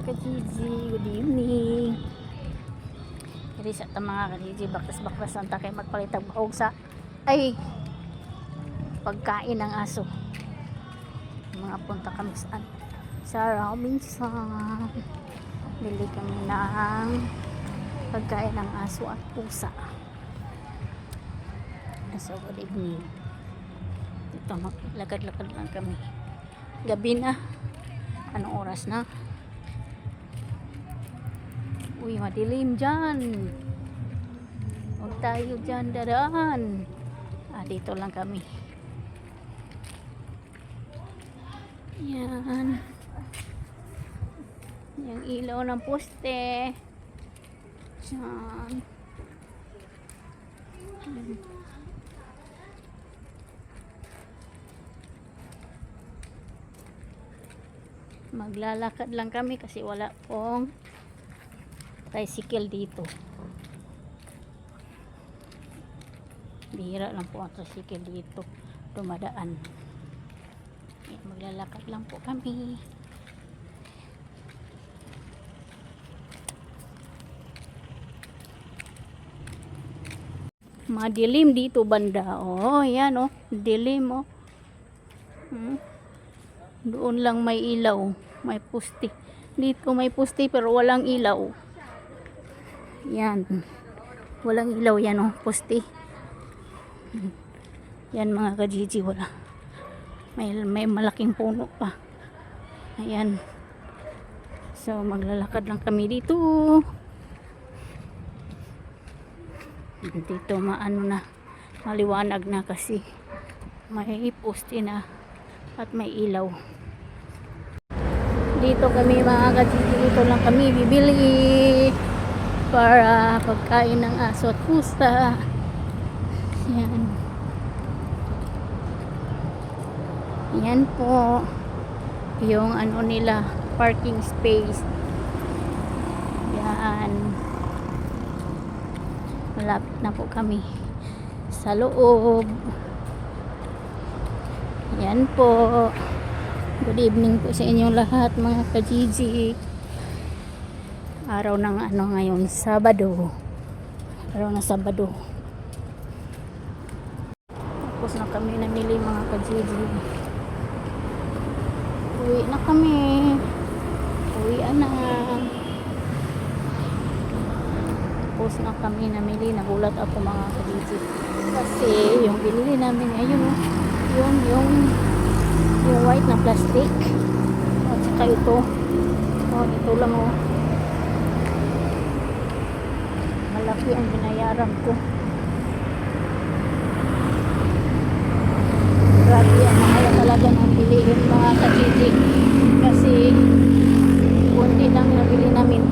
ka-Gigi, good evening. Diri sa mga ka-Gigi, baklas-baklas ang takay magpalitag baog sa pagkain ng aso. Mga punta kami sa Robinson. Bili kami ng pagkain ng aso at pusa. So good evening. Dito maglakad-lakad lang kami. Gabi na. Anong oras na? Uy, madilim dyan. Huwag tayo dyan dadaan. Dito lang kami. Yan. Yung ilaw ng poste. Yan. Maglalakad lang kami kasi wala pong tricycle dito. Bihira lang po ang tricycle dito dumadaan. Maglalakad lang po kami. Madilim dito banda. Oh, yan oh. Dilim oh. Doon lang may ilaw, may puste. Dito may puste pero walang ilaw. Yan. Walang ilaw yan oh, puste. Yan mga ka-Gigi, wala. May malaking puno pa. Ayan. So maglalakad lang kami dito. Dito maano na, maliwanag na kasi may puste na at may ilaw. Dito kami mga ka-Gigi, dito lang kami bibili para pagkain ng aso at pusa. Yan. Yan po yung ano nila, parking space. Yan. Malapit na po kami sa loob. Yan po. Good evening po sa inyong lahat mga ka-Gigi. Araw ng ano ngayon, Sabado. Araw na Sabado. Tapos na kami namili mga ka-Gigi. Uwi na kami. Uwian na. Tapos na kami namili. Nagulat ako mga ka-Gigi. Kasi yung binili namin ngayon, yung white na plastic at saka ito lang oh, malaki ang binayaran ko. Grabe ang mahal talaga ng bilihin mga ka-Gigi kasi konti lang nabili namin,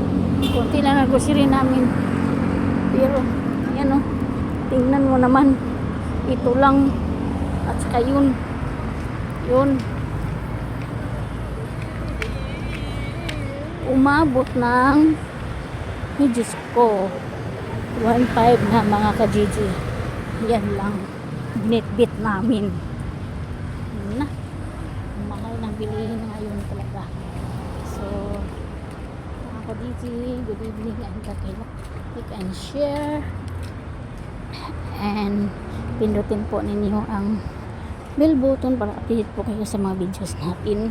konti lang ang grocery namin, pero yan oh, tingnan mo naman, ito lang at saka yun umabot ng Diyos ko 1.5 na mga ka-Gigi. Yan lang binitbit namin na mahal ng bilihin ngayon talaga. So mga ka-Gigi, good evening and like and share and pindutin po ninyo ang bell button para update po kayo sa mga videos natin.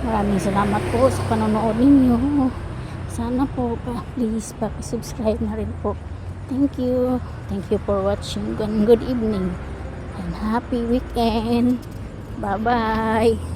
Maraming salamat po sa panonood ninyo. Sana po please subscribe na rin po. Thank you for watching. Good evening and happy weekend. Bye bye.